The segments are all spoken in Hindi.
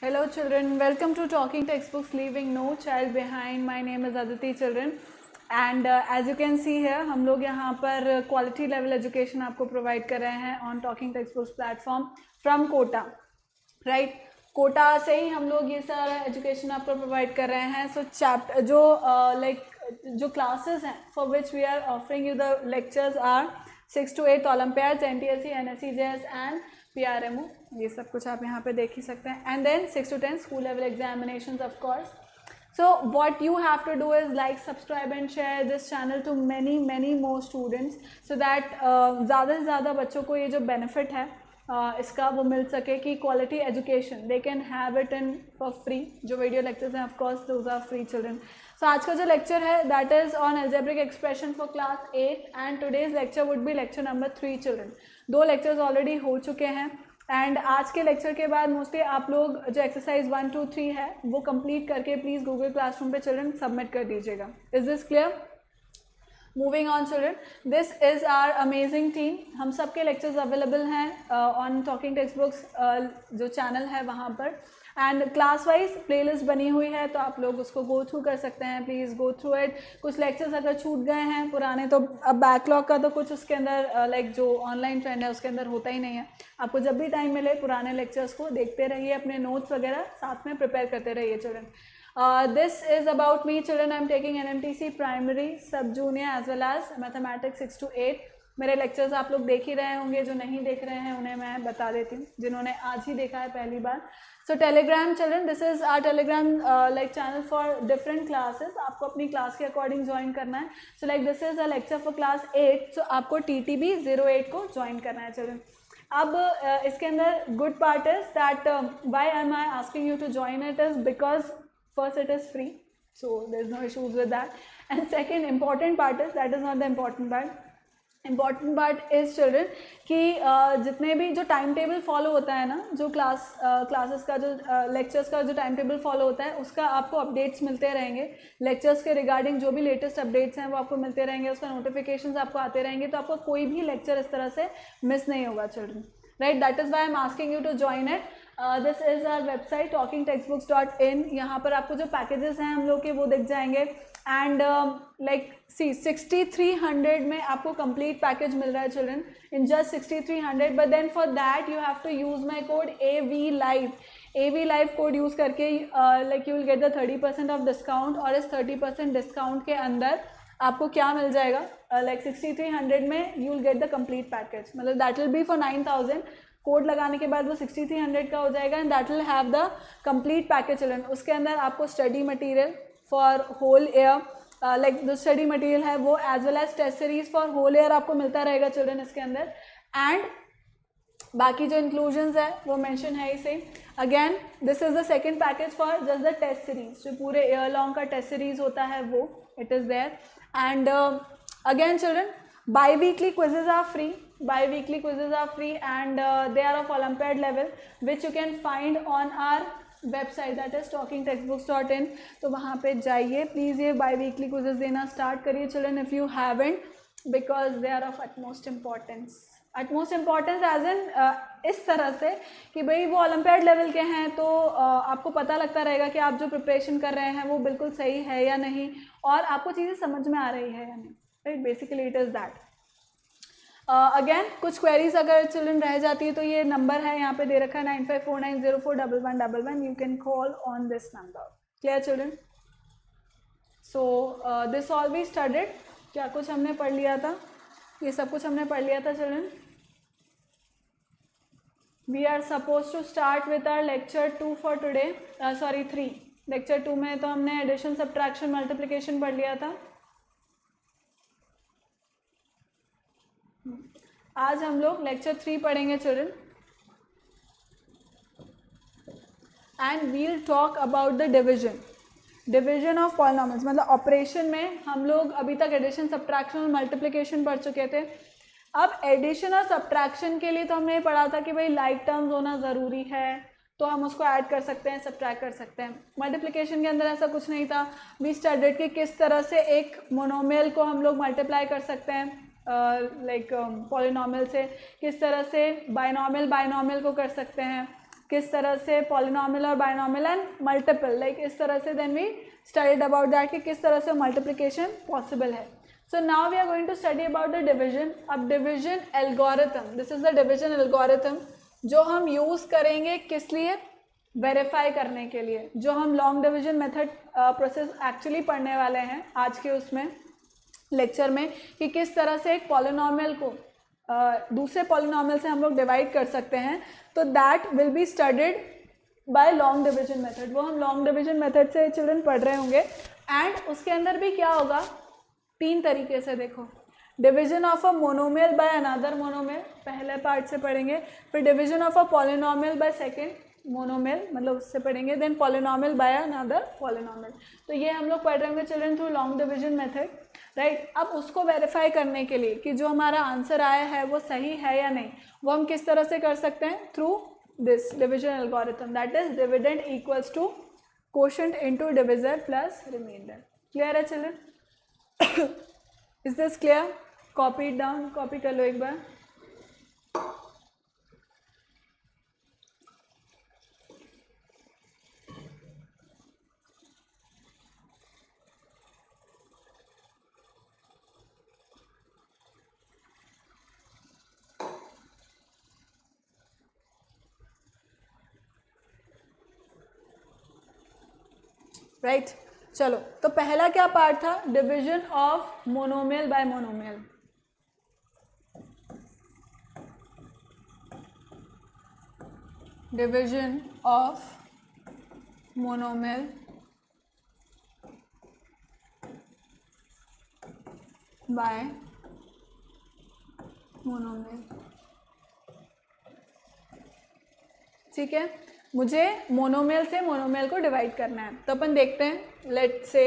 Hello children, welcome to Talking Textbooks Leaving No Child Behind. My name is Aditi children and as you can see here हम लोग यहाँ पर क्वालिटी लेवल एजुकेशन आपको प्रोवाइड कर रहे हैं on talking text platform from Kota, right. Kota से ही हम लोग ये सारा एजुकेशन आपको प्रोवाइड कर रहे हैं। सो चैप्टर जो क्लासेस हैं for which we are offering you the lectures are 6 to 8 olympiads, NTSC, NSE, JS and PRMO। ये सब कुछ आप यहाँ पे देख ही सकते हैं। And then 6 to 10 school level examinations of course. So what you have to do is like, subscribe and share this channel to many more students so that ज़्यादा से ज़्यादा बच्चों को ये जो benefit है इसका वो मिल सके कि quality education they can have it in for free। जो video lectures हैं of course those are free children। So आज का जो lecture है that is on algebraic expression for class 8 and today's lecture would be lecture number 3 children। 2 lectures already हो चुके हैं एंड आज के लेक्चर के बाद मोस्टली आप लोग जो एक्सरसाइज 1, 2, 3 है वो कंप्लीट करके प्लीज़ गूगल क्लासरूम पे चिल्ड्रन सबमिट कर दीजिएगा। Is this clear? Moving on children, this is our amazing team. हम सबके लेक्चर्स अवेलेबल हैं ऑन टॉकिंग टेक्स्ट बुक्स जो चैनल है वहाँ पर, एंड क्लास वाइज प्लेलिस्ट बनी हुई है तो आप लोग उसको गो थ्रू कर सकते हैं। Please go through it. कुछ लेक्चर्स अगर छूट गए हैं पुराने तो अब बैकलॉग का तो कुछ उसके अंदर लाइक जो ऑनलाइन ट्रेंड है उसके अंदर होता ही नहीं है। आपको जब भी टाइम मिले पुराने लेक्चर्स को देखते रहिए, अपने नोट्स वगैरह साथ में प्रिपेयर करते रहिए children. This is about me children. I'm taking NMTC primary, sub junior as well as mathematics 6 to 8। मेरे लेक्चर्स आप लोग देख ही रहे होंगे, जो नहीं देख रहे हैं उन्हें मैं बता देती हूँ, जिन्होंने आज ही देखा है पहली बार। So Telegram children, this is our Telegram like channel for different classes. आपको अपनी क्लास के अकॉर्डिंग ज्वाइन करना है। So like this is a lecture for class 8, so आपको TTB 08 को ज्वाइन करना है चिल्ड्रन। अब इसके अंदर good part is that why am I asking you to join it is because first it is free, so there's no issues with that, and second important part is that is not the important part is children कि जितने भी जो टाइम टेबल फॉलो होता है ना, जो क्लासेस का जो लेक्चर्स का जो टाइम टेबल फॉलो होता है उसका आपको अपडेट्स मिलते रहेंगे। लेक्चर्स के रिगार्डिंग जो भी लेटेस्ट अपडेट्स हैं वो आपको मिलते रहेंगे, उसका नोटिफिकेशंस आपको आते रहेंगे, तो आपको कोई भी लेक्चर इस तरह से मिस नहीं होगा children, right. That is why I am asking you to join it. This is our website talkingtextbooks.in। यहाँ पर आपको जो पैकेजेस हैं हम लोग के वो दिख जाएंगे एंड लाइक सी 6300 में आपको कंप्लीट पैकेज मिल रहा है children, in just 6300। But then for that you have to use my code AV Live code use करके like you will get the 30% off discount, और इस 30% डिस्काउंट के अंदर आपको क्या मिल जाएगा, लाइक 6300 में you will get the complete package, मतलब that will be for 9000। Code लगाने के बाद वो 6300 का हो जाएगा and that will have the complete package children. उसके अंदर आपको study material for whole year, like जो स्टडी मटेरियल है वो as well as test series for whole year आपको मिलता रहेगा चिल्ड्रन इसके अंदर, एंड बाकी जो इंक्लूजन्स है वो मेंशन है ही same. Again this is the second package for just the test series, जो पूरे ईयर लॉन्ग का टेस्ट सीरीज होता है वो it is there. And again children bi-weekly quizzes are free and they are of Olympiad level which you can find on our website that is talkingtextbooks.in। तो वहाँ पे जाइए प्लीज़, ये bi-weekly quizzes देना स्टार्ट करिए children if you haven't, because they are of utmost importance as in इस तरह से कि भाई वो ओलंपियाड लेवल के हैं तो आपको पता लगता रहेगा कि आप जो प्रिपरेशन कर रहे हैं वो बिल्कुल सही है या नहीं, और आपको चीज़ें समझ में आ रही है या नहीं, right. Basically it is that. Again कुछ क्वेरीज अगर चिल्ड्रन रह जाती है तो ये नंबर है यहाँ पे दे रखा है 9549041111, you can call on this number. Clear children? So this all we studied, क्या कुछ हमने पढ़ लिया था, ये सब कुछ हमने पढ़ लिया था children. We are suppose to start with our lecture 2 for today, sorry 3। Lecture 2 में तो हमने एडिशन, सब्ट्रैक्शन, मल्टीप्लिकेशन पढ़ लिया था। आज हम लोग लेक्चर 3 पढ़ेंगे children, and we'll talk about the division of polynomials. मतलब ऑपरेशन में हम लोग अभी तक एडिशन, सब्ट्रैक्शन और मल्टीप्लिकेशन पढ़ चुके थे। अब एडिशन और सब्ट्रैक्शन के लिए तो हमने पढ़ा था कि भाई लाइक टर्म्स होना ज़रूरी है तो हम उसको ऐड कर सकते हैं, सब्ट्रैक्ट कर सकते हैं। मल्टीप्लिकेशन के अंदर ऐसा कुछ नहीं था। वी स्टडीड कि किस तरह से एक मोनोमियल को हम लोग मल्टीप्लाई कर सकते हैं लाइक पॉलिनॉमियल से, किस तरह से बाइनॉमियल को कर सकते हैं, किस तरह से पॉलिनॉमियल और बायनॉमियल एंड मल्टीपल, लाइक इस तरह से then we studied about that कि किस तरह से मल्टीप्लिकेशन पॉसिबल है. So now we are going to study about the division. अब division algorithm, this is the division algorithm जो हम यूज़ करेंगे किस लिए, वेरीफाई करने के लिए. जो हम long division method process actually पढ़ने वाले हैं आज के उसमें लेक्चर में, कि किस तरह से एक पॉलिनॉमियल को दूसरे पॉलिनॉमियल से हम लोग डिवाइड कर सकते हैं. तो that will be studied by long division method. वो हम लॉन्ग डिविजन मेथड से चिल्ड्रन पढ़ रहे होंगे. एंड उसके अंदर भी क्या होगा, 3 तरीके से देखो. Division of a monomial by another monomial पहले पार्ट से पढ़ेंगे, फिर division of a polynomial by second monomial मतलब उससे पढ़ेंगे, then polynomial by another polynomial. तो ये हम लोग पढ़ रहे होंगे children through long division method, right. अब उसको वेरीफाई करने के लिए कि जो हमारा आंसर आया है वो सही है या नहीं, वो हम किस तरह से कर सकते हैं, through this division algorithm, that is dividend equals to quotient into divisor plus remainder. Clear है children? Is this clear? Copy it down, copy कर लो एक बार. राइट चलो, तो पहला क्या पार्ट था, division of monomial bye monomial. Division of monomial bye monomial. ठीक है, मुझे मोनोमियल से मोनोमियल को डिवाइड करना है. तो अपन देखते हैं, let's say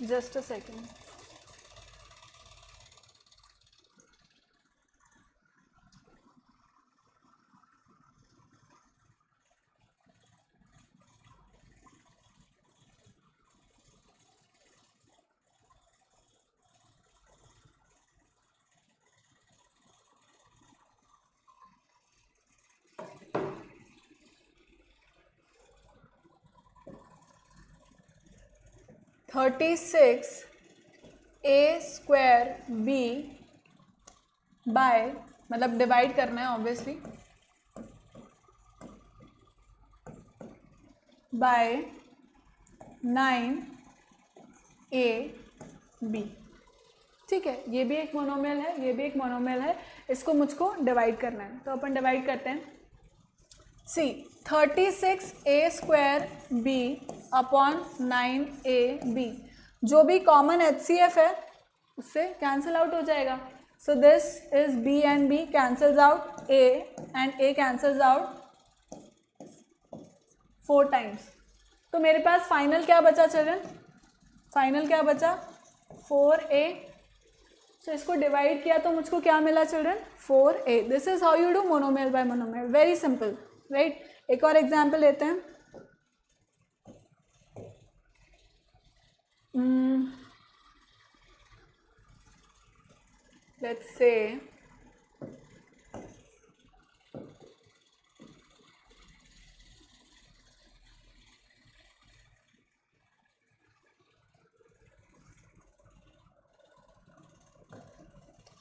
just a second. (36a²b) by, मतलब डिवाइड करना है ऑब्वियसली, बाय 9ab. ठीक है, ये भी एक मोनोमियल है, ये भी एक मोनोमियल है, इसको मुझको डिवाइड करना है. तो अपन डिवाइड करते हैं. सी 36a²b अपॉन 9ab, जो भी कॉमन HCF है उससे कैंसिल आउट हो जाएगा. सो this is b and b cancels out, a and a cancels out 4 times. तो मेरे पास फाइनल क्या बचा चिल्ड्रन, फाइनल क्या बचा, 4a. सो इसको डिवाइड किया तो मुझको क्या मिला children, 4a. This is how you do monomial bye monomial, very simple, right. एक और एग्जाम्पल लेते हैं. लेट्स से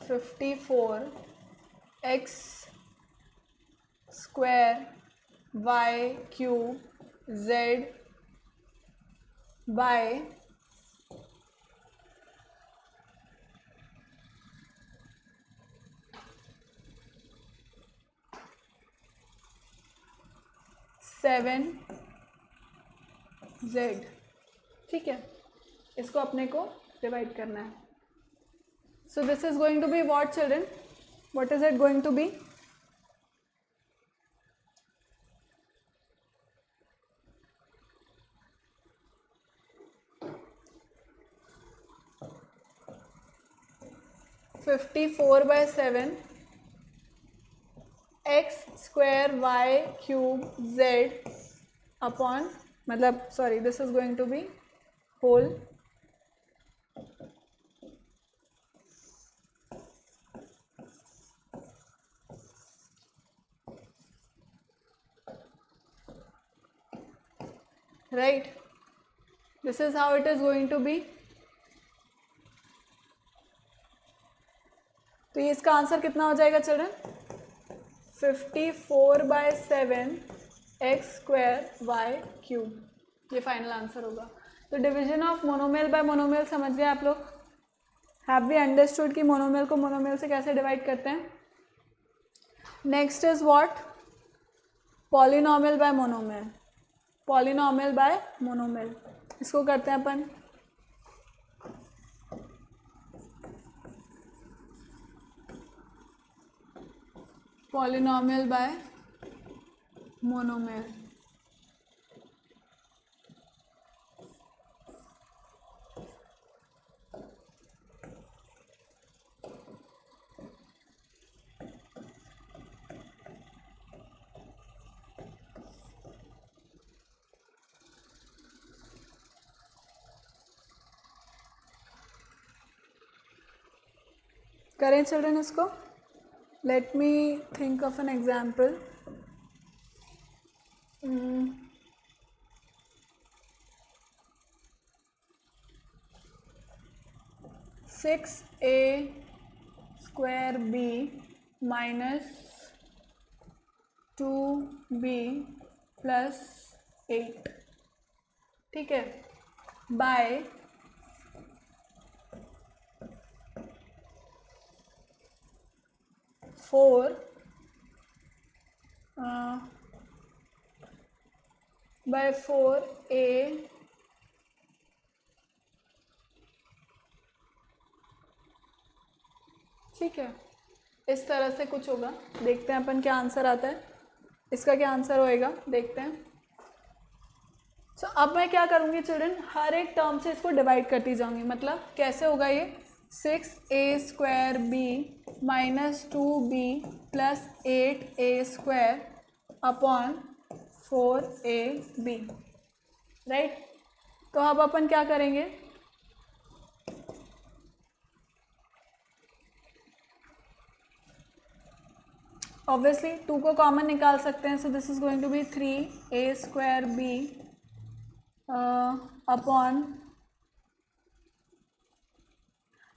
54x² y³ z bye 7z. ठीक है, इसको अपने को डिवाइड करना है. So this is going to be what children, what is it going to be, (54 by 7 x² y³ z upon, मतलब sorry, this is going to be whole right, this is how it is going to be. तो ये इसका आंसर कितना हो जाएगा children, 54/7 x square y cube, ये फाइनल आंसर होगा। तो division of monomial by monomial समझ गए आप लोग। हैव वी अंडरस्टूड कि मोनोमेल को मोनोमेल से कैसे डिवाइड करते हैं। Next is what, polynomial by monomial, polynomial by monomial, इसको करते हैं अपन। पॉलिनोमियल बाय मोनोमेल, करें चिल्ड्रन इसको। Let me think of an example. 6a square b minus 2b plus 8, ठीक है, बाय 4 बाय 4a ठीक है, इस तरह से कुछ होगा। देखते हैं अपन क्या आंसर आता है, इसका क्या आंसर होएगा देखते हैं। सो अब मैं क्या करूँगी चिल्ड्रन, हर एक टर्म से इसको डिवाइड करती जाऊँगी। मतलब कैसे होगा ये, 6a square b minus 2b plus 8a square upon 4ab, right. तो अब अपन क्या करेंगे, ऑब्वियसली 2 को कॉमन निकाल सकते हैं। So this is going to be 3a square b upon,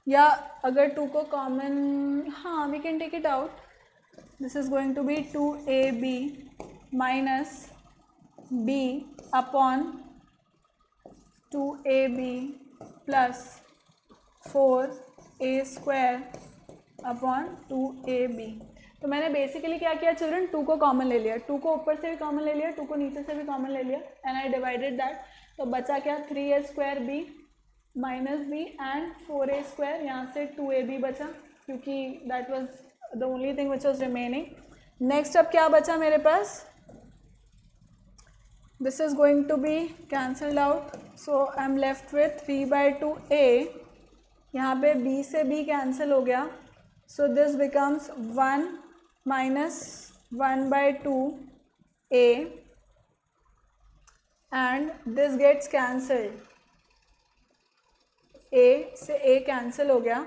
या अगर 2 को कॉमन, हाँ we can take it out, this is going to be 2ab minus b upon 2ab plus 4a square upon 2ab। तो मैंने बेसिकली क्या किया चिल्ड्रन, 2 को कॉमन ले लिया, 2 को ऊपर से भी कॉमन ले लिया, 2 को नीचे से भी कॉमन ले लिया, एंड आई डिवाइडेड दैट। तो बचा क्या, 3a square b minus b and 4a square, यहाँ से 2ab बचा, क्योंकि that was the only thing which was remaining. Next अब क्या बचा मेरे पास, this is going to be cancelled out, so I am left with 3/2a, यहाँ पे b से b कैंसिल हो गया, so this becomes 1 minus 1/2a and this gets cancelled, a से a कैंसिल हो गया,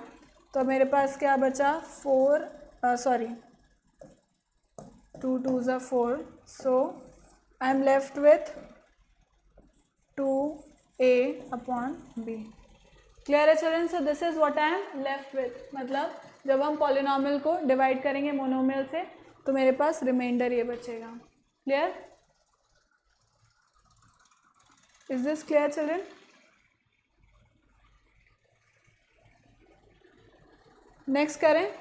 तो मेरे पास क्या बचा 4, sorry 2 2s are 4, so I am left with 2a upon b। Clear है children. So this is what I am left with, मतलब जब हम पॉलिनोमियल को डिवाइड करेंगे मोनोमियल से तो मेरे पास रिमाइंडर ये बचेगा। Clear, is this clear children? Next करें,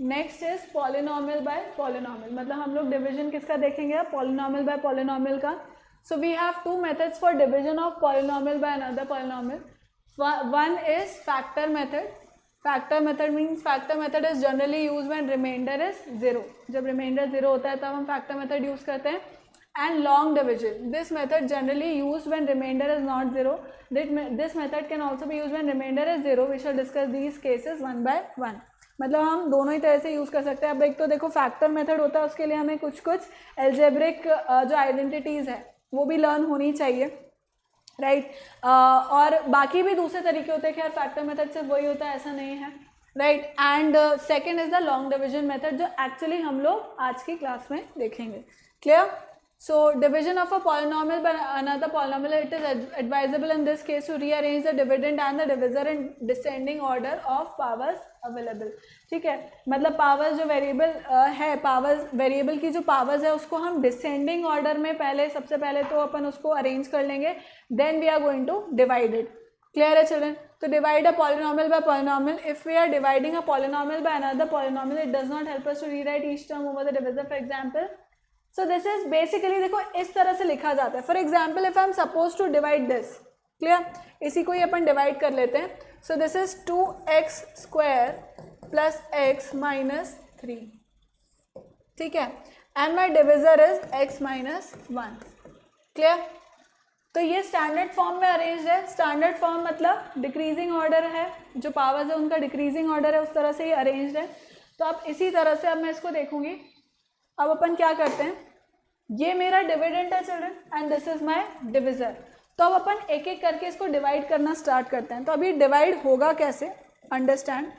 next is polynomial by polynomial, मतलब हम लोग डिवीजन किसका देखेंगे, पॉलिनोमियल बाय पॉलिनोमियल का। So we have 2 methods for division of polynomial by another polynomial. One is factor method. Factor method means factor method is generally used when remainder is 0. जब remainder 0 होता है तब हम factor method use करते हैं। And long division. This method generally used when remainder is not 0. This method can also be used when remainder is 0. We shall discuss these cases one by one. मतलब हम दोनों ही तरह से यूज़ कर सकते हैं। अब एक तो देखो फैक्टर मेथड होता है, उसके लिए हमें कुछ कुछ एल्जेब्रिक जो आइडेंटिटीज़ है वो भी लर्न होनी चाहिए, राइट। और बाकी भी दूसरे तरीके होते हैं कि यार फैक्टर मेथड सिर्फ वही होता है, ऐसा नहीं है, right. And second is the long division method, जो एक्चुअली हम लोग आज की क्लास में देखेंगे। Clear? So division of a polynomial by another polynomial, it is advisable in this case to rearrange the dividend and the divisor in descending order of powers available. ठीक है, मतलब पावर्स जो वेरिएबल है, पावर्स वेरिएबल की जो पावर्स है उसको हम डिसेंडिंग ऑर्डर में पहले सबसे पहले तो अपन उसको अरेंज कर लेंगे, then we are going to divide it. Clear है चिल्ड्रन? तो divide a polynomial by polynomial. If we are dividing a polynomial by another polynomial, it does not help us to rewrite each term over the divisor. For example, so this is basically, देखो इस तरह से लिखा जाता है. For example, if I am suppose to divide this, clear, इसी को ही अपन डिवाइड कर लेते हैं. So this is 2x square plus x minus 3. ठीक है, and my divisor is x minus 1. Clear? तो ये स्टैंडर्ड फॉर्म में अरेंज है. स्टैंडर्ड फॉर्म मतलब डिक्रीजिंग ऑर्डर है, जो पावर्स है उनका डिक्रीजिंग ऑर्डर है, उस तरह से ये अरेंज है. तो अब इसी तरह से अब मैं इसको देखूंगी. अब अपन क्या करते हैं, ये मेरा डिविडेंड है children and this is my divisor. तो अब अपन एक एक करके इसको डिवाइड करना स्टार्ट करते हैं. तो अभी डिवाइड होगा कैसे, अंडरस्टैंड.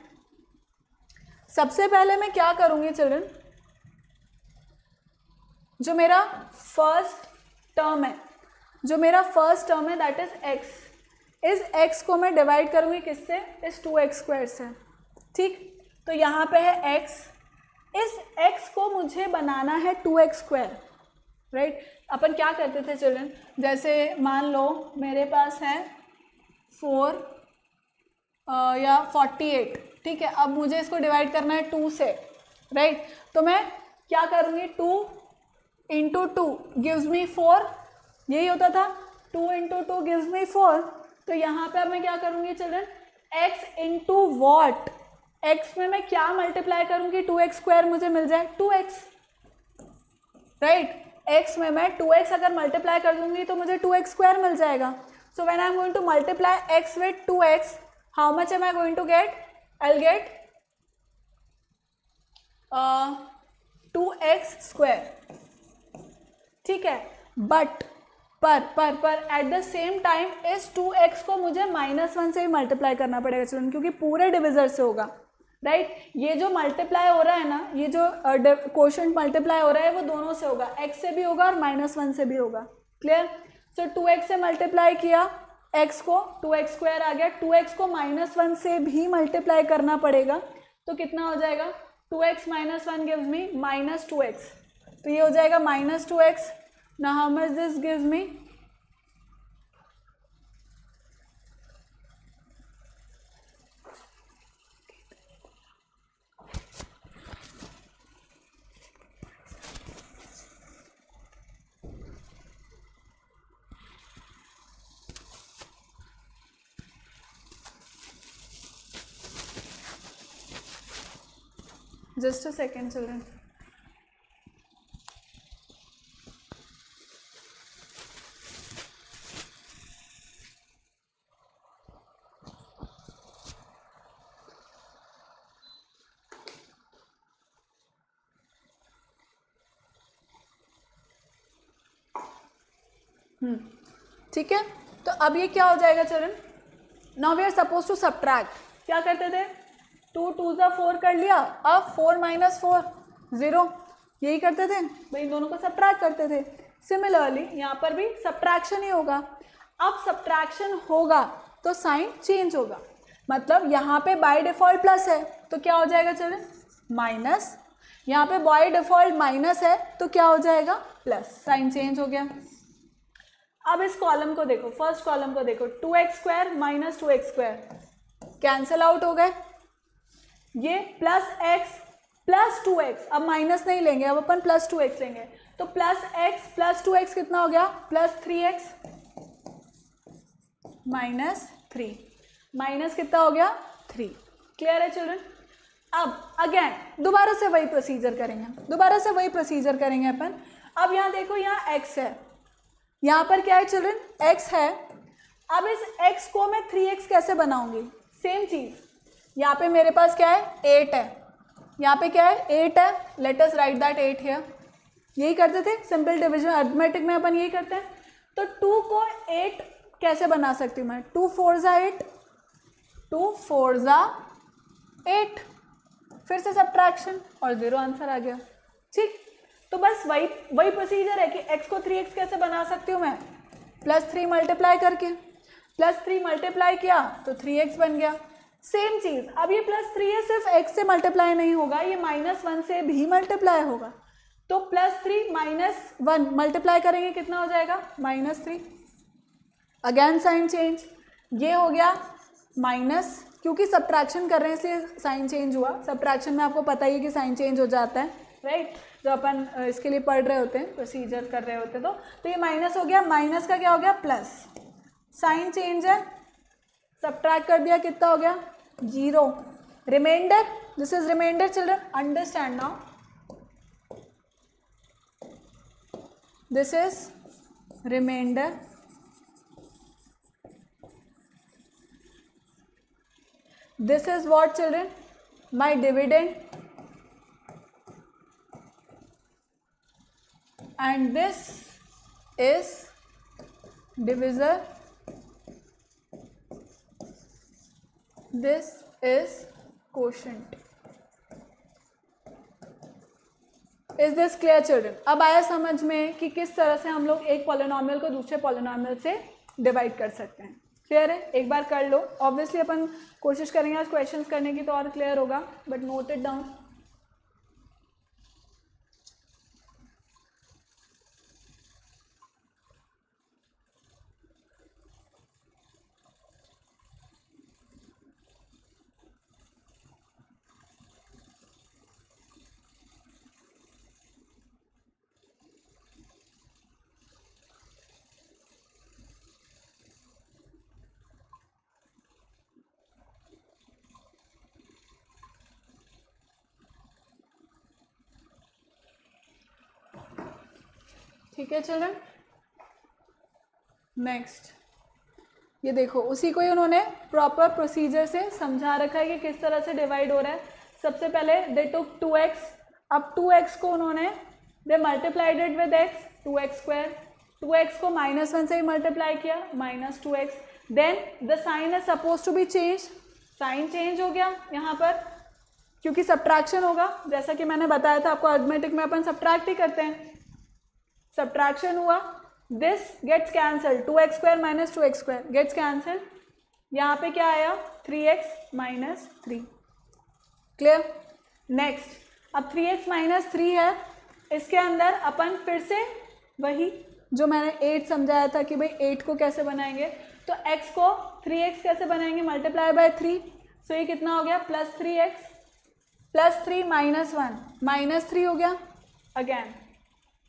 सबसे पहले मैं क्या करूंगी चिल्ड्रन, जो मेरा फर्स्ट टर्म है दैट इज x. इस x को मैं डिवाइड करूंगी किससे, इस 2x स्क्वायर से. ठीक, तो यहाँ पे है x, इस x को मुझे बनाना है 2x स्क्वायर. राइट, अपन क्या करते थे चिल्ड्रन, जैसे मान लो मेरे पास है 4 या 48. ठीक है, अब मुझे इसको डिवाइड करना है 2 से. राइट, तो मैं क्या करूँगी, 2 इंटू 2 गिव्स मी 4. यही होता था, 2 इंटू 2 गिव्स मी 4. तो यहाँ पे अब मैं क्या करूँगी children, x into what, x में मैं क्या मल्टीप्लाई करूँगी, 2x स्क्वायर मुझे मिल जाए 2x. राइट, x में मैं 2x अगर मल्टीप्लाई कर दूंगी तो मुझे 2x स्क्वायर मिल जाएगा. So when I am going to multiply x with 2x, how much am I going to get, I will get 2x square. ठीक है, बट पर एट द सेम टाइम इस 2x को मुझे -1 से भी मल्टीप्लाई करना पड़ेगा चिल्ड्रन, क्योंकि पूरे डिविजर से होगा. राइट, ये जो मल्टीप्लाई हो रहा है ना, ये जो कोशेंट मल्टीप्लाई हो रहा है वो दोनों से होगा, x से भी होगा और -1 से भी होगा. क्लियर? सो 2x से मल्टीप्लाई किया x को, 2x स्क्वायर आ गया. 2x को -1 से भी मल्टीप्लाई करना पड़ेगा, तो कितना हो जाएगा, 2x - 1 गिव्स मी -2x. तो ये हो जाएगा -2x. Now how much this gives me, just a second children. ठीक है, तो अब ये क्या हो जाएगा children, now we are suppose to subtract. क्या करते थे, 2 2 ज़ा 4 कर लिया, अब 4 - 4 0, यही करते थे भाई, इन दोनों को सब्ट्रैक्ट करते थे. सिमिलरली यहाँ पर भी सब्ट्रैक्शन ही होगा. अब सब्ट्रैक्शन होगा तो साइन चेंज होगा, मतलब यहाँ पे बाय डिफ़ॉल्ट प्लस है तो क्या हो जाएगा चिल्ड्रन, माइनस. यहाँ पे बाय डिफ़ॉल्ट माइनस है तो क्या हो जाएगा, प्लस. साइन चेंज हो गया. अब इस कॉलम को देखो, फर्स्ट कॉलम को देखो, 2x square minus 2x square cancel out हो गए. ये प्लस x प्लस 2x, अब माइनस नहीं लेंगे, अब अपन प्लस 2x लेंगे. तो प्लस x प्लस 2x कितना हो गया, प्लस 3x माइनस 3, माइनस कितना हो गया, 3. क्लियर है चिल्ड्रन? अब अगेन दोबारा से वही प्रोसीजर करेंगे, अपन. अब यहाँ देखो, यहाँ x है, यहाँ पर क्या है चिल्ड्रन, x है. अब इस x को मैं 3x कैसे बनाऊंगी, सेम चीज़. यहाँ पे मेरे पास क्या है, 8 है, यहाँ पे क्या है, 8 है. Let us right that 8 here. यही करते थे सिंपल डिवीजन, अरिथमेटिक में अपन यही करते हैं. तो 2 को 8 कैसे बना सकती हूँ मैं, 2 4 ज़ा 8, 2 4 ज़ा 8, फिर से सब्ट्रैक्शन और 0 आंसर आ गया. ठीक, तो बस वही प्रोसीजर है कि x को 3x कैसे बना सकती हूँ मैं, +3 मल्टीप्लाई करके, +3 मल्टीप्लाई किया तो 3x बन गया। सेम चीज़, अब ये +3 है, सिर्फ x से मल्टीप्लाई नहीं होगा, ये -1 से भी मल्टीप्लाई होगा। तो +3 - 1 मल्टीप्लाई करेंगे कितना हो जाएगा, -3। अगेन साइन चेंज, ये हो गया माइनस, क्योंकि सब्ट्रैक्शन कर रहे हैं इसलिए साइन चेंज हुआ। सब्ट्रैक्शन में आपको पता ही है कि साइन चेंज हो जाता है, राइट, जो अपन इसके लिए पढ़ रहे होते हैं, प्रोसीजर कर रहे होते हैं। तो ये माइनस हो गया, माइनस का क्या हो गया, प्लस, साइन चेंज है, सब्ट्रैक्ट कर दिया, कितना हो गया, 0। Reminder, this is reminder children, understand now, this is reminder. This is what children, my dividend, and this is divisor, this is quotient. Is this clear children? अब आया समझ में कि किस तरह से हम लोग एक पॉलिनॉमियल को दूसरे पॉलिनॉमियल से डिवाइड कर सकते हैं। क्लियर है, एक बार कर लो। ऑब्वियसली अपन कोशिश करेंगे आज क्वेश्चंस करने की तो और क्लियर होगा, बट नोट इट डाउन। ठीक है चिल्ड्रन, नेक्स्ट ये देखो, उसी को ही उन्होंने प्रॉपर प्रोसीजर से समझा रखा है कि किस तरह से डिवाइड हो रहा है। सबसे पहले दे टुक 2x, अब 2x को उन्होंने they multiplied it with x, 2x², 2x को -1 से ही मल्टीप्लाई किया, -2x, then the sign is suppose to be change, sign change हो गया यहाँ पर क्योंकि सब्ट्रैक्शन होगा, जैसा कि मैंने बताया था आपको, अरिथमेटिक में अपन सब्ट्रैक्ट ही करते हैं। सब्ट्रैक्शन हुआ, this gets cancelled, 2x² - 2x² gets cancelled, यहाँ पे क्या आया, 3x - 3। क्लियर, नेक्स्ट, अब 3x - 3 है, इसके अंदर अपन फिर से वही जो मैंने 8 समझाया था कि भाई 8 को कैसे बनाएंगे, तो x को 3x कैसे बनाएंगे, मल्टीप्लाई बाय 3, सो ये कितना हो गया, +3x, +3 - 1 -3 हो गया। अगेन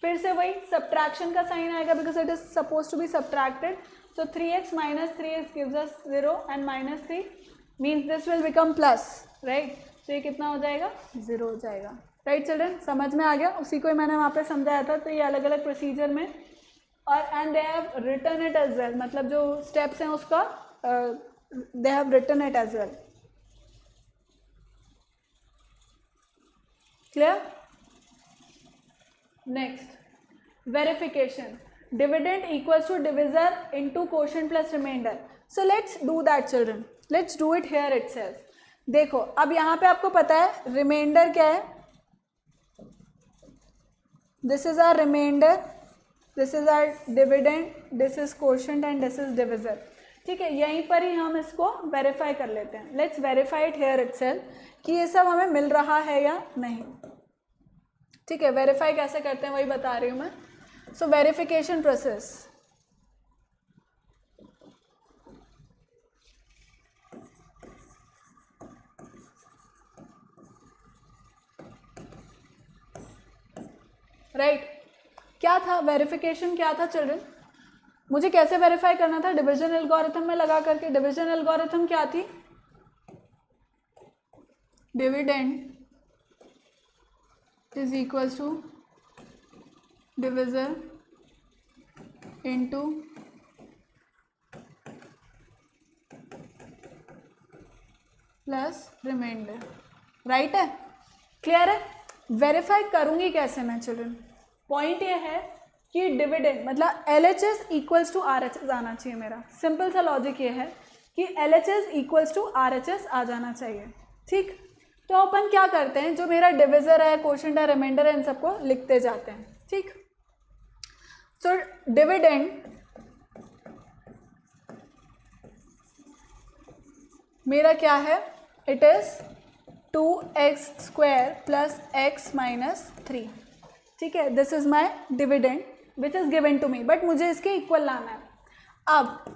फिर से वही सब्ट्रैक्शन का साइन आएगा because it is suppose to be subtracted, so 3x - 3 gives us 0 and -3 means this will become plus, right, तो ये कितना हो जाएगा, 0 हो जाएगा। राइट चिल्ड्रन, समझ में आ गया, उसी को ही मैंने वहाँ पे समझाया था। तो ये अलग अलग प्रोसीजर में, और and they have written it as well, मतलब जो स्टेप्स हैं उसका they have written it as well. Clear, next, verification, dividend equals to divisor into quotient plus reminder. So let's do that children, let's do it here itself. देखो अब यहाँ पे आपको पता है रिमाइंडर क्या है, this is our reminder, this is our dividend, this is quotient and this is divisor. ठीक है, यहीं पर ही हम इसको वेरीफाई कर लेते हैं। Let's verify it here itself कि ये सब हमें मिल रहा है या नहीं। ठीक है, वेरीफाई कैसे करते हैं वही बता रही हूँ मैं। सो वेरिफिकेशन प्रोसेस, राइट, क्या था वेरिफिकेशन, क्या था चिल्ड्रन, मुझे कैसे वेरीफाई करना था, डिवीजन एल्गोरिथम में लगा करके। डिवीजन एल्गोरिथम क्या थी, dividend is equals to divisor into plus reminder, right है, क्लियर है। वेरीफाई करूंगी कैसे मैं चिल्ड्रन, पॉइंट ये है कि डिविडेंड मतलब LHS इक्वल्स टू RHS आना चाहिए मेरा। सिंपल सा लॉजिक ये है कि LHS इक्वल्स टू RHS आ जाना चाहिए। ठीक, तो अपन क्या करते हैं, जो मेरा डिविजर है, क्वोशिएंट है, रिमाइंडर है, इन सबको लिखते जाते हैं, ठीक। सो डिविडेंड मेरा क्या है, it is 2x² plus x minus 3, ठीक है। This is my dividend which is given to me, but मुझे इसके इक्वल लाना है। अब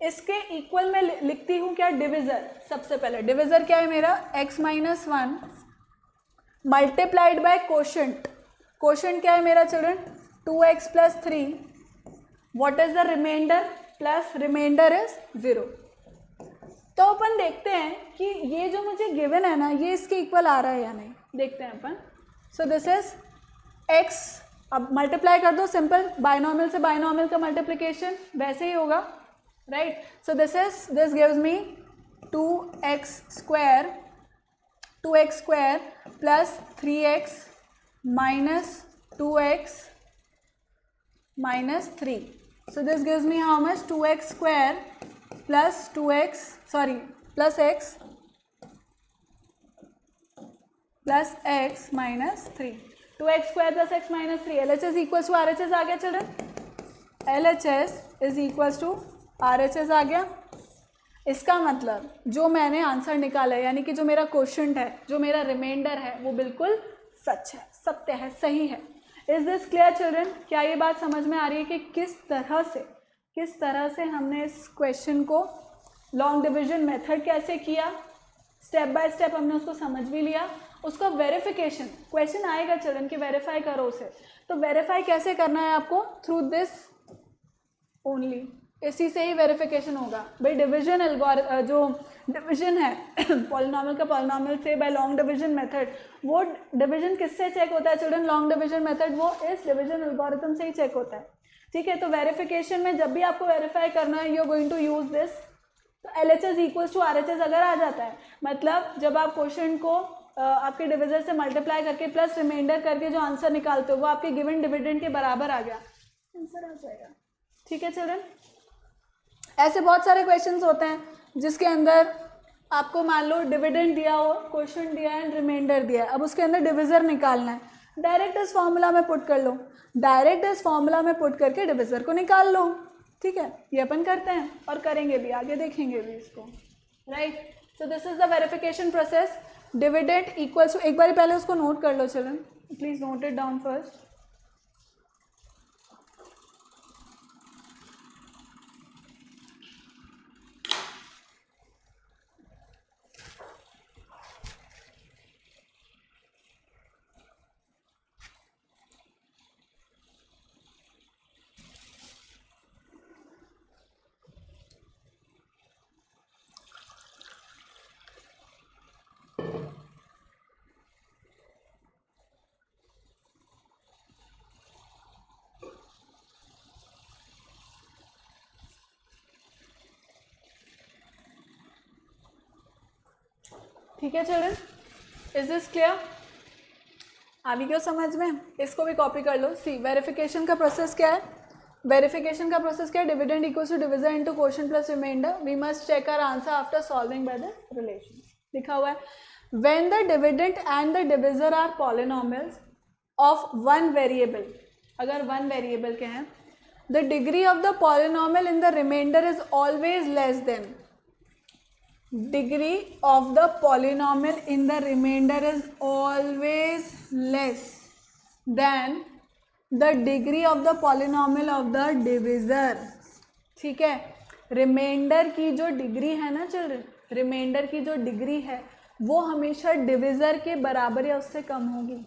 इसके इक्वल में लिखती हूँ क्या, डिविजर। सबसे पहले डिविजर क्या है मेरा, x minus 1 multiplied by quotient. Quotient क्या है मेरा children, 2x plus 3, what is the reminder, plus reminder is 0। तो अपन देखते हैं कि ये जो मुझे गिवन है ना, ये इसके इक्वल आ रहा है या नहीं, देखते हैं अपन। सो दिस इज x, अब मल्टीप्लाई कर दो, सिंपल बाइनॉमियल से बाइनॉमियल का मल्टीप्लिकेशन वैसे ही होगा, right. So this gives me 2x² plus 3x minus 2x minus 3। So this gives me how much, 2x² plus 2x plus x plus x minus 3, 2x² plus x minus 3। LHS equals to RHS आ गया children, LHS is equals to RHS आ गया। इसका मतलब जो मैंने आंसर निकाला है, यानी कि जो मेरा क्वोशिएंट है, जो मेरा रिमाइंडर है, वो बिल्कुल सच है, सत्य है, सही है। Is this clear children? क्या ये बात समझ में आ रही है कि किस तरह से हमने इस क्वेश्चन को लॉन्ग डिवीजन मेथड कैसे किया, स्टेप बाय स्टेप हमने उसको समझ भी लिया। उसका वेरिफिकेशन, क्वेश्चन आएगा चिल्ड्रन कि वेरीफाई करो उसे, तो वेरीफाई कैसे करना है आपको, थ्रू दिस ओनली, इसी से ही वेरिफिकेशन होगा भाई। डिवीजन जो डिवीजन है पॉलिनॉमियल का पॉलिनॉमियल से बाय लॉन्ग डिवीजन मेथड, वो डिवीजन किससे चेक होता है चिल्ड्रन, लॉन्ग डिवीजन मेथड, वो इस डिवीजन एल्गोरिथम से ही चेक होता है, ठीक है। तो वेरिफिकेशन में जब भी आपको वेरीफाई करना है, you are going to use this. तो LHS इक्वल्स टू RHS अगर आ जाता है, मतलब जब आप क्वेश्चन को आपके डिविजर से मल्टीप्लाई करके प्लस रिमाइंडर करके जो आंसर निकालते हो, वो आपके गिवन डिविडेंड के बराबर आ गया, आंसर आ जाएगा, ठीक है चिल्ड्रन। ऐसे बहुत सारे क्वेश्चंस होते हैं जिसके अंदर आपको मान लो डिविडेंड दिया हो, क्वोशिएंट दिया है एंड रिमाइंडर दिया है, अब उसके अंदर डिविजर निकालना है, डायरेक्ट इस फॉर्मूला में पुट कर लो, डायरेक्ट इस फॉर्मूला में पुट करके डिविजर को निकाल लो, ठीक है। ये अपन करते हैं और करेंगे भी, आगे देखेंगे भी इसको, right. So this is the verification process. Dividend equals to, एक बार पहले उसको नोट कर लो children, please note it down first. ठीक है चिल्ड्रन, इज दिस क्लियर? अभी क्यों समझ में, इसको भी कॉपी कर लो। सी वेरिफिकेशन का प्रोसेस क्या है, वेरिफिकेशन का प्रोसेस क्या है, dividend equals to divisor into quotient plus reminder, we must check our answer after solving by the relation. लिखा हुआ है when the dividend and the divisor are polynomials of one variable, अगर वन वेरिएबल के हैं, the degree of the polynomial in the reminder is always less than, degree of the polynomial in the remainder is always less than the degree of the polynomial of the divisor, ठीक है। रिमाइंडर की जो डिग्री है ना चिल्ड्रन, रिमाइंडर की जो डिग्री है वो हमेशा डिविज़र के बराबर या उससे कम होगी,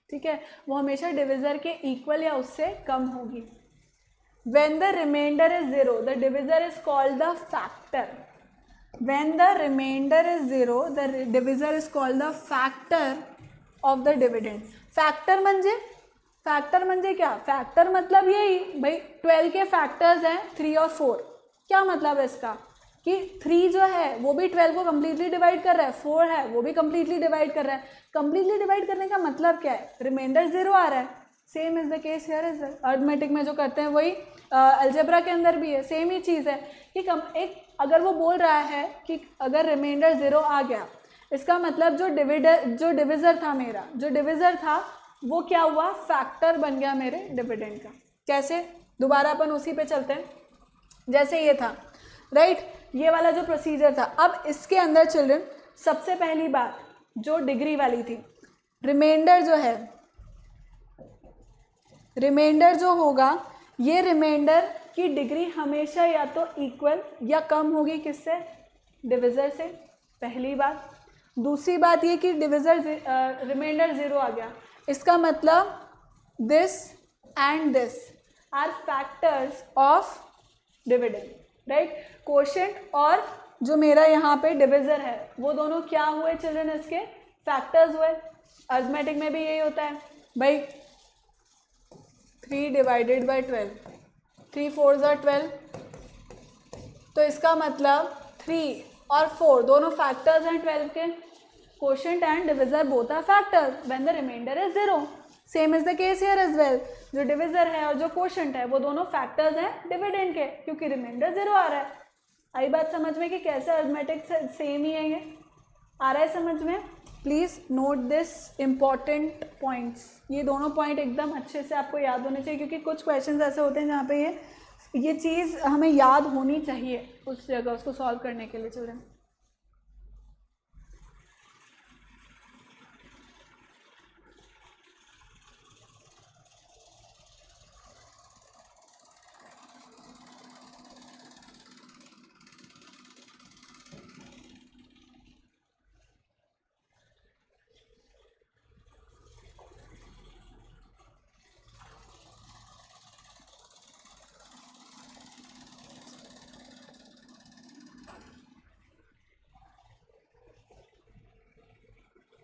ठीक है, वो हमेशा डिविज़र के इक्वल या उससे कम होगी। When the remainder is 0, the divisor is called the factor. When the remainder is 0, the divisor is called the factor of the dividend. Factor म्हणजे क्या, फैक्टर मतलब यही भाई 12 के फैक्टर्स हैं 3 और 4। क्या मतलब है इसका कि 3 जो है वो भी 12 को कम्प्लीटली डिवाइड कर रहा है, 4 है वो भी कम्प्लीटली डिवाइड कर रहा है। कम्प्लीटली डिवाइड करने का मतलब क्या है, रिमाइंडर 0 आ रहा है, same is the case here is arithmetic में जो करते हैं वही अलजेब्रा के अंदर भी है, सेम ही चीज़ है कि एक अगर वो बोल रहा है कि अगर रिमाइंडर 0 आ गया इसका मतलब जो डिविज़र था मेरा, जो डिविज़र था वो क्या हुआ, फैक्टर बन गया मेरे डिविडेंड का। कैसे, दोबारा अपन उसी पे चलते हैं जैसे ये था, राइट, ये वाला जो प्रोसीजर था। अब इसके अंदर चिल्ड्रन सबसे पहली बात जो डिग्री वाली थी, रिमाइंडर जो है, रिमाइंडर जो होगा, ये रिमाइंडर की डिग्री हमेशा या तो इक्वल या कम होगी किससे, डिविज़र से, पहली बात। दूसरी बात ये कि डिविज़र रिमाइंडर 0 आ गया, इसका मतलब this and this are factors of dividend, right. Quotient और जो मेरा यहाँ पे डिविज़र है वो दोनों क्या हुए चिल्ड्रन, इसके फैक्टर्स हुए। अरिथमेटिक में भी यही होता है भाई, 3 डिवाइडेड बाई 12, 3 4s are 12, तो इसका मतलब 3 और 4 दोनों फैक्टर्स हैं 12 के। Quotient and divisor both are factors when the reminder is 0। Same is the case here as well, जो डिविज़र है और जो कोशेंट है वो दोनों फैक्टर्स हैं डिविडेंड के, क्योंकि रिमाइंडर 0 आ रहा है। आई बात समझ में कि कैसे अरिथमेटिक सेम ही है, ये आ रहा है समझ में। Please note this important points, ये दोनों पॉइंट एकदम अच्छे से आपको याद होने चाहिए, क्योंकि कुछ क्वेश्चंस ऐसे होते हैं जहाँ पे ये चीज़ हमें याद होनी चाहिए उस जगह, उसको सॉल्व करने के लिए चिल्ड्रन।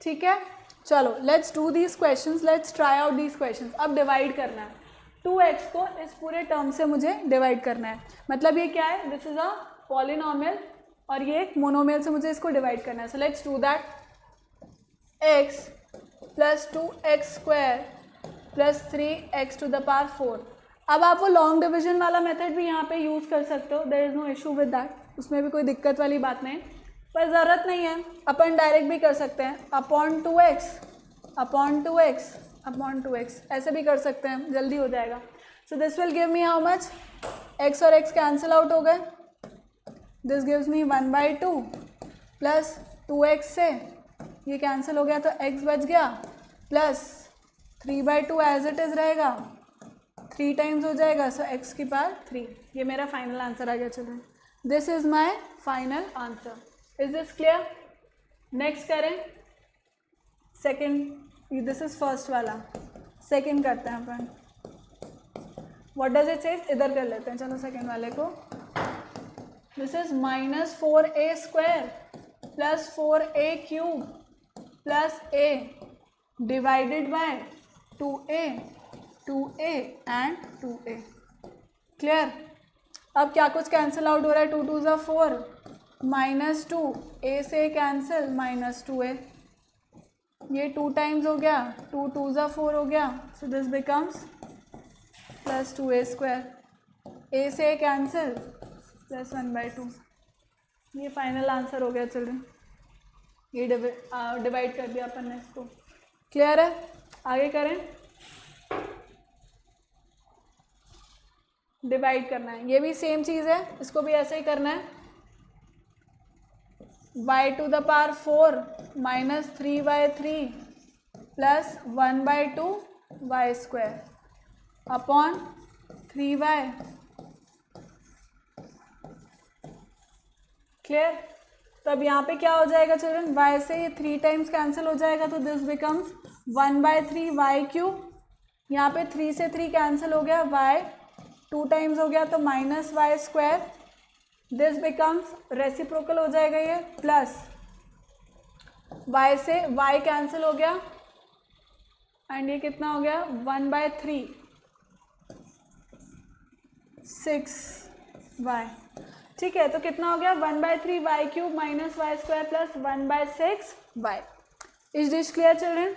ठीक है, चलो let's do these questions, let's try out these questions. अब डिवाइड करना है, 2x को इस पूरे टर्म से मुझे डिवाइड करना है। मतलब ये क्या है, दिस इज अ पॉलिनोमियल और ये एक मोनोमियल से मुझे इसको डिवाइड करना है। So let's do that. x plus 2x square plus 3x to the power 4। अब आप वो लॉन्ग डिविजन वाला मेथड भी यहाँ पे यूज़ कर सकते हो, there is no issue with that, उसमें भी कोई दिक्कत वाली बात नहीं, पर ज़रूरत नहीं है, अपन डायरेक्ट भी कर सकते हैं, upon 2x upon 2x upon 2x, ऐसे भी कर सकते हैं, जल्दी हो जाएगा। So this will give me how much, x और x कैंसिल आउट हो गए, this gives me 1/2 plus 2x से ये कैंसिल हो गया तो x बच गया, प्लस 3/2 एज इट इज़ रहेगा, 3 टाइम्स हो जाएगा, सो x की पावर 3। ये मेरा फाइनल आंसर आ गया children, this is my final answer. Is this clear? Next करें सेकेंड, दिस इज फर्स्ट वाला, सेकेंड करते हैं अपन। व्हाट डज इट सेज, इधर कर लेते हैं, चलो सेकेंड वाले को। This is -4a square plus 4a cube plus a divided by 2a and 2a। Clear? अब क्या कुछ कैंसिल आउट हो रहा है, 2 2s are 4, -2 a से कैंसिल -2a, ये 2 टाइम्स हो गया, 2 2s are 4 हो गया, so this becomes plus 2a square, a से कैंसिल प्लस 1/2। ये फाइनल आंसर हो गया चिल्ड्रन, ये डिवाइड कर दिया अपन ने इसको। क्लियर है? आगे करें, डिवाइड करना है, ये भी सेम चीज़ है, इसको भी ऐसे ही करना है। y to the power 4 -3/3 plus 1/2 y square upon 3y। Clear? तो अब यहाँ पे क्या हो जाएगा चिल्ड्रन, y से ये 3 टाइम्स कैंसिल हो जाएगा, तो दिस बिकम्स 1/3 y क्यूब, यहाँ पे 3 से 3 कैंसिल हो गया, y 2 टाइम्स हो गया तो -y square, this becomes reciprocal हो जाएगा ये, प्लस y से y कैंसिल हो गया एंड ये कितना हो गया 1/3 6y। ठीक है, तो कितना हो गया 1/3 y cube minus y square plus 1/6y। Is this clear children?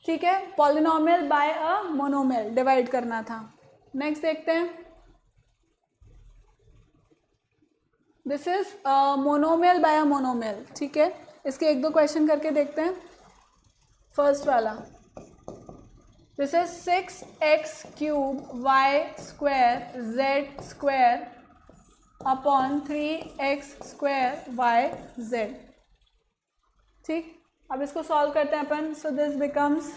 ठीक है, polynomial by a monomial divide करना था। नेक्स्ट देखते हैं, this is monomial by a monomial. ठीक है, इसके एक दो क्वेश्चन करके देखते हैं। फर्स्ट वाला, this is 6x³ y² z² upon 3x² yz। ठीक, अब इसको सॉल्व करते हैं अपन। सो दिस बिकम्स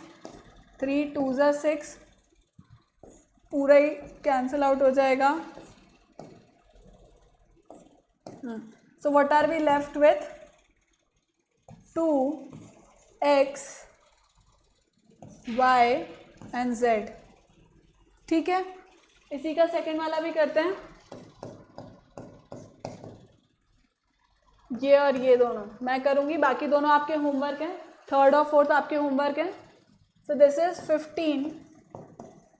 3 2 ज़ा 6, पूरा ही कैंसिल आउट हो जाएगा। So what are we left with? 2x y and z। ठीक है, इसी का सेकेंड वाला भी करते हैं। ये और ये दोनों मैं करूँगी, बाकी दोनों आपके होमवर्क हैं। थर्ड और फोर्थ आपके होमवर्क हैं। So this is 15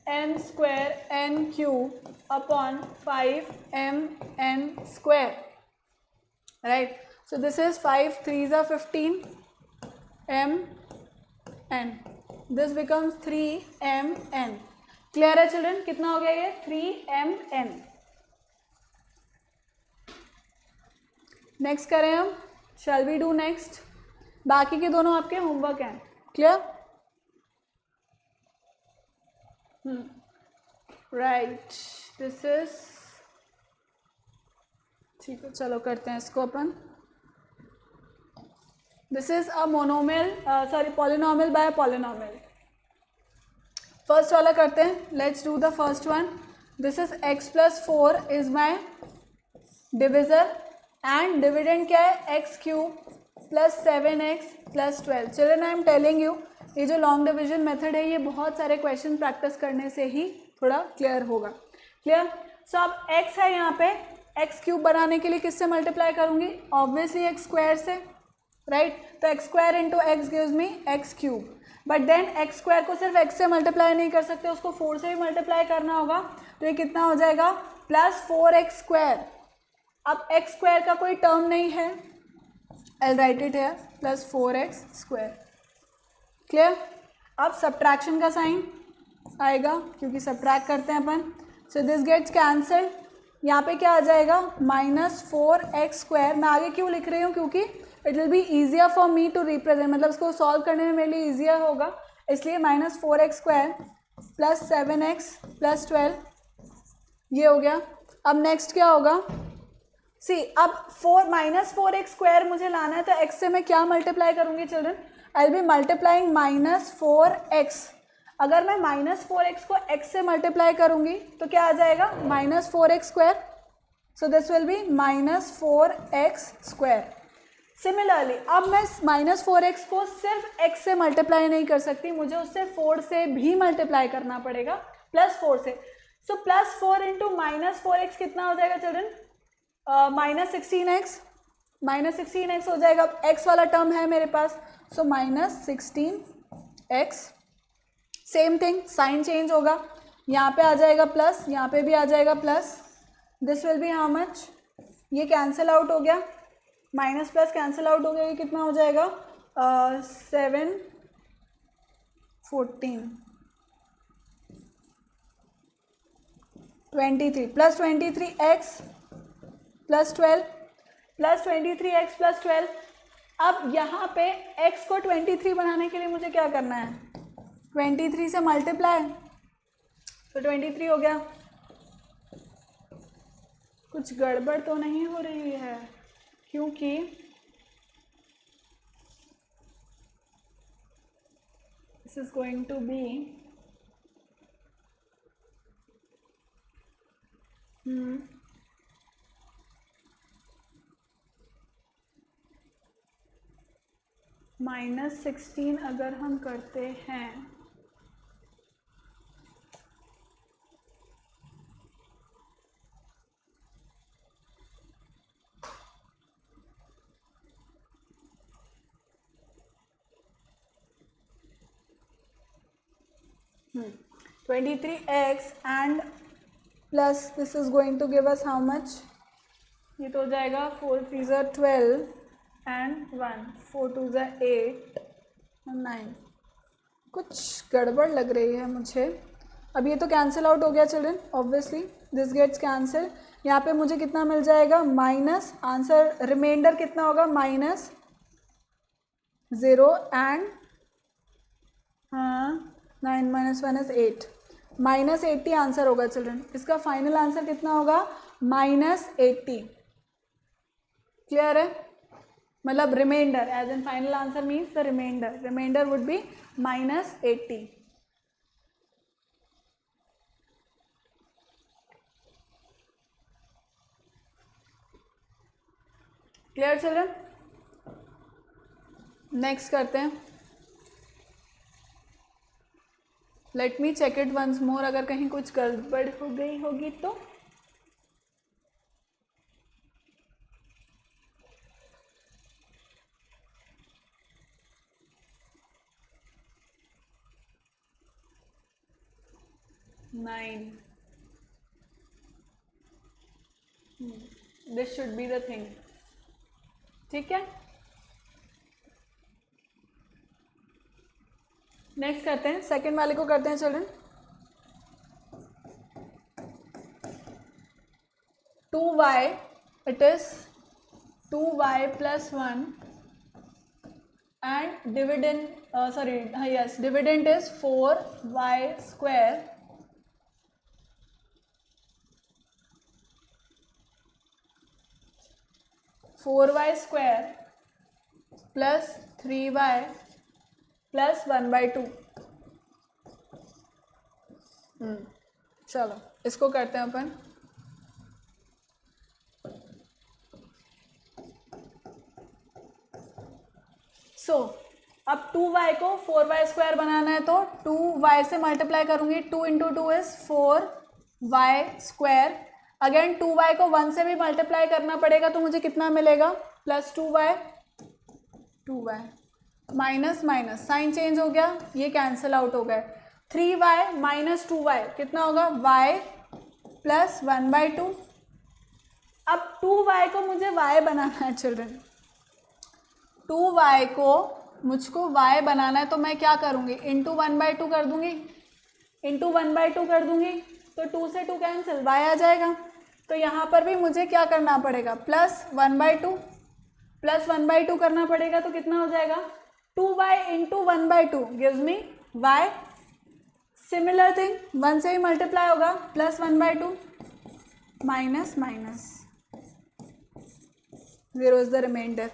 n² n³ upon 5m n²। Right, so this is 5 3 ज़ा 15 m n, this becomes 3m n। Clear है चिल्ड्रन? कितना हो गया ये? 3m n। नेक्स्ट करें हम, शैल वी डू नेक्स्ट? बाकी के दोनों आपके होमवर्क हैं। क्लियर? राइट, दिस इज ठीक है, चलो करते हैं इसको अपन। This is a monomial polynomial by polynomial. First वाला करते हैं, let's do the first one. This is x+4 is my divisor and dividend क्या है? x³ + 7x + 12। Children I am telling you, ये जो लॉन्ग डिविजन मेथड है ये बहुत सारे क्वेश्चन प्रैक्टिस करने से ही थोड़ा क्लियर होगा। क्लियर? सो अब x है यहाँ पे, x³ बनाने के लिए किससे मल्टीप्लाई करूँगी? ऑब्वियसली x² से। राइट, तो x² into x gives me x³। But then x² को सिर्फ x से मल्टीप्लाई नहीं कर सकते, उसको 4 से भी मल्टीप्लाई करना होगा। तो ये कितना हो जाएगा? +4x²। अब x² का कोई टर्म नहीं है, आई राइट इट है +4x²। क्लियर? अब सब्ट्रैक्शन का साइन आएगा क्योंकि सब्ट्रैक्ट करते हैं अपन। So this gets cancelled. यहाँ पे क्या आ जाएगा? -4x²। मैं आगे क्यों लिख रही हूँ? क्योंकि it will be easier for me to represent, मतलब इसको सॉल्व करने में मेरे लिए ईजियर होगा, इसलिए -4x² + 7x + 12 ये हो गया। अब नेक्स्ट क्या होगा? सी, अब -4x² मुझे लाना है, तो x से मैं क्या मल्टीप्लाई करूँगी children? I will be multiplying -4x। अगर मैं -4x को x से मल्टीप्लाई करूँगी तो क्या आ जाएगा? -4x²। So this will be -4x²। Similarly अब मैं -4x को सिर्फ x से मल्टीप्लाई नहीं कर सकती, मुझे उससे 4 से भी मल्टीप्लाई करना पड़ेगा, +4 से। सो +4 इंटू -4x कितना हो जाएगा चिल्ड्रन? -16x। -16x हो जाएगा। अब x वाला टर्म है मेरे पास, so -16x। Same thing, sign change होगा, यहाँ पे आ जाएगा प्लस, यहाँ पे भी आ जाएगा plus. This will be how much? ये कैंसिल आउट हो गया, माइनस प्लस कैंसिल आउट हो गया, ये कितना हो जाएगा? 7 14 23 + 23x + 12 + 23x + 12। अब यहाँ पे x को 23 बनाने के लिए मुझे क्या करना है? 23 से मल्टीप्लाई, तो 23 हो गया। कुछ गड़बड़ तो नहीं हो रही है? क्योंकि this is going to be -16 अगर हम करते हैं, - 23x and plus this is going to give us how much? ये तो हो जाएगा 4 3 ज़ा 12 एंड 1 4 2 ज़ा 8 9। कुछ गड़बड़ लग रही है मुझे। अब ये तो कैंसिल आउट हो गया children, obviously this gets cancel. यहाँ पे मुझे कितना मिल जाएगा? माइनस, आंसर रिमाइंडर कितना होगा? 0 एंड हाँ 9 माइनस 1 इज 8, -80 आंसर होगा चिल्ड्रन। इसका फाइनल आंसर कितना होगा? -80। क्लियर है? मतलब remainder, as an final answer means the remainder would be -80। Clear children? Next करते हैं। Let me check it once more, अगर कहीं कुछ गड़बड़ हो गई होगी तो। Nine, this should be the thing. ठीक है, नेक्स्ट करते हैं, सेकेंड वाले को करते हैं children. 2y, it is 2y + 1 and dividend is 4y², plus 3y plus 1/2। चलो इसको करते हैं अपन। अब 2y को 4y² बनाना है तो 2y से मल्टीप्लाई करूंगी, 2 × 2 इज 4y²। अगेन 2y को 1 से भी मल्टीप्लाई करना पड़ेगा तो मुझे कितना मिलेगा? +2y, 2y minus minus sign change हो गया, ये कैंसिल आउट हो गया। 3y - 2y कितना होगा? y + 1/2। अब 2y को मुझे y बनाना है चिल्ड्रन, 2y को मुझको y बनाना है तो मैं क्या करूँगी? × 1/2 कर दूँगी, × 1/2 कर दूँगी तो 2 से 2 कैंसिल, y आ जाएगा। तो यहाँ पर भी मुझे क्या करना पड़ेगा? +1/2 करना पड़ेगा तो कितना हो जाएगा? 2y × 1/2 gives me y। Similar thing 1 से ही मल्टीप्लाई होगा, +1/2 minus minus 0 is the remainder.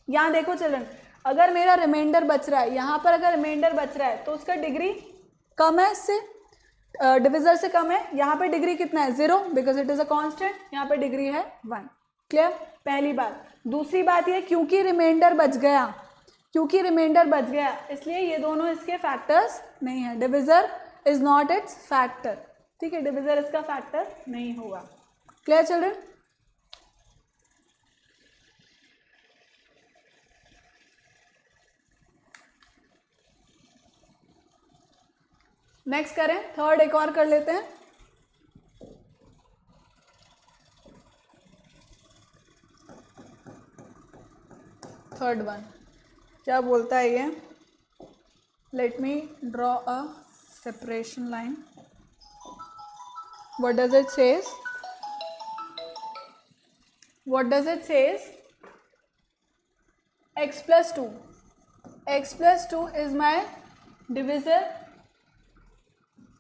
यहाँ देखो चिल्ड्रन, अगर मेरा रिमाइंडर बच रहा है, यहाँ पर अगर रिमाइंडर बच रहा है तो उसका डिग्री कम है, इससे डिविजर से कम है। यहाँ पे डिग्री कितना है? 0, because it is a constant. यहाँ पे डिग्री है 1। क्लियर? पहली बात। दूसरी बात ये, क्योंकि रिमाइंडर बच गया इसलिए ये दोनों इसके फैक्टर्स नहीं है। Divisor is not it's factor. ठीक है, डिविजर इसका फैक्टर नहीं होगा। Clear children? नेक्स्ट करें, थर्ड एक और कर लेते हैं। थर्ड वन क्या बोलता है ये? Let me draw a separation line. What does it says? x + 2, x + 2 is my divisor,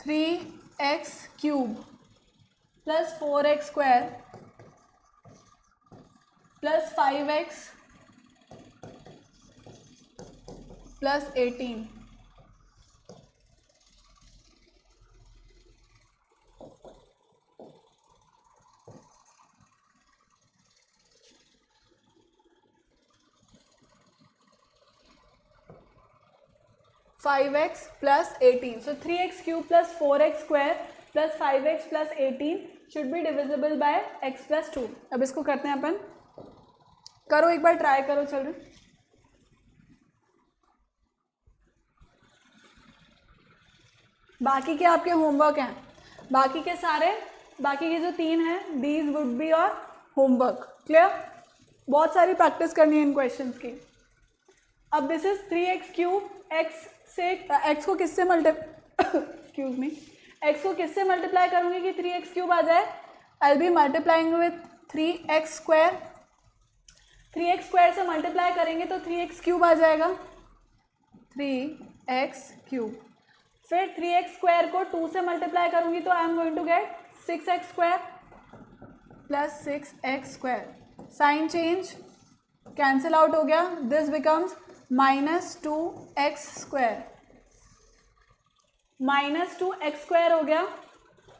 3x³ + 4x² + 5x + 18। Five x + 18, so 3x³ + 4x² + 5x + 18 should be divisible by x + 2। अब इसको करते हैं अपन। करो एक बार, ट्राई करो चिल्ड्रन। बाकी के आपके होमवर्क हैं, बाकी के जो 3 हैं, these would be your homework. Clear? बहुत सारी प्रैक्टिस करनी है इन क्वेश्चंस की। अब दिस इज 3x³, x को किससे x को किससे मल्टीप्लाई करूंगी कि 3x³ आ जाए? I will be multiplying with 3x²। 3x square से मल्टीप्लाई करेंगे तो 3x क्यूब आ जाएगा, 3x क्यूब। फिर 3x स्क्वायर को 2 से मल्टीप्लाई करूंगी तो I am going to get 6x square plus 6x square. Sign change, cancel out हो गया, this becomes -2x square, -2x square हो गया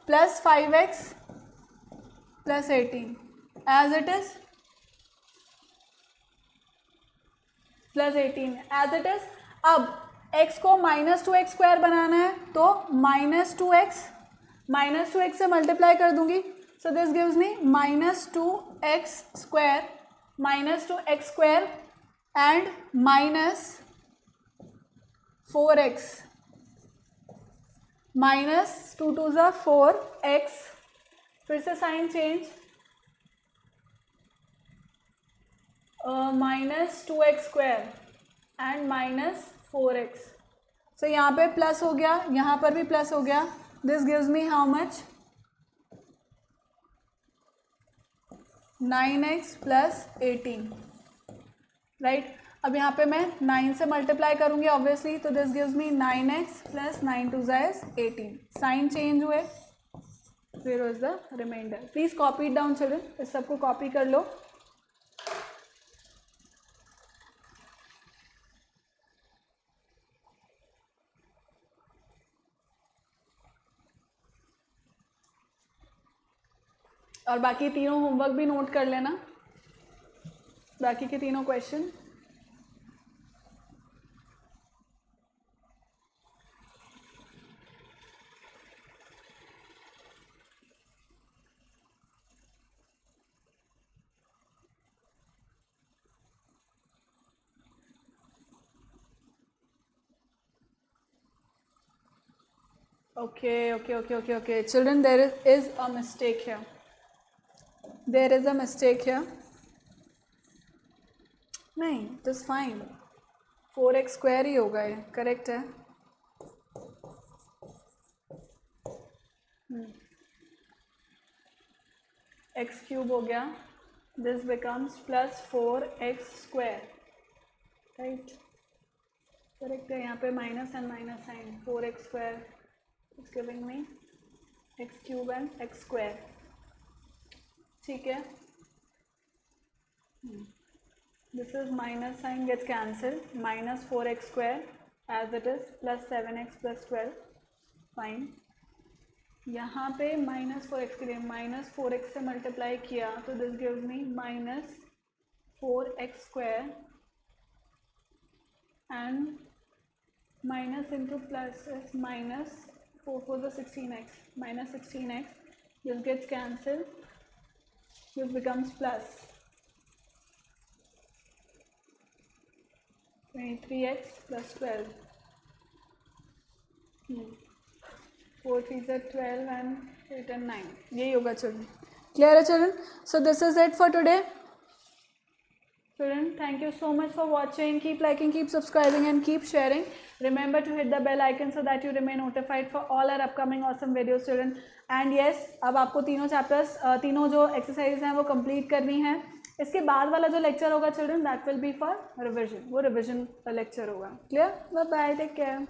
plus 5x plus 18 as it is, plus 18 as it is. अब x को -2x स्क्वायर बनाना है तो -2x से मल्टीप्लाई कर दूंगी, so this gives me -2x square and -4x, -2 2 ज़ा 4x, फिर से sign change, -2x square and -4x। So यहाँ पे प्लस हो गया, यहाँ पर भी प्लस हो गया, this gives me how much, 9x plus 18, right. अब यहाँ पे मैं 9 से मल्टीप्लाई करूँगी ऑब्वियसली, तो this gives me 9x plus 9 2 ज़ा 18। साइन चेंज हुए, फिर is the remainder. Please copy it down children, इस सबको कॉपी कर लो। और बाकी तीनों होमवर्क भी नोट कर लेना, बाकी के तीनों question. Okay. Children, there is a mistake here. There is a mistake here. नहीं, it is fine. 4x square ही होगा ये, करेक्ट है। x क्यूब हो गया, this becomes plus 4x square, right, correct है। यहाँ पे minus and minus sign, 4x square is giving me x cube and x square, ठीक है। This is minus sign gets cancelled, minus 4x square as it is plus 7x plus 12, fine। यहाँ पे -4x के लिए -4x से मल्टीप्लाई किया तो this gives me -4x square and minus into plus is -4 4 the 16x, -16x, this gets cancelled, this becomes plus 23x plus 12, 4 3 12 and 8 and 9, यही होगा चिल्ड्रन। क्लियर है children? So this is it for today children. Thank you so much for watching. Keep liking, keep subscribing and keep sharing. Remember to hit the bell icon so that you remain notified for all our upcoming awesome videos children. And yes, अब आपको तीनों चैप्टर्स, तीनों जो एक्सरसाइज हैं वो कंप्लीट करनी है। इसके बाद वाला जो लेक्चर होगा children, that will be for revision, वो रिविजन लेक्चर होगा। Clear? Bye bye, take care.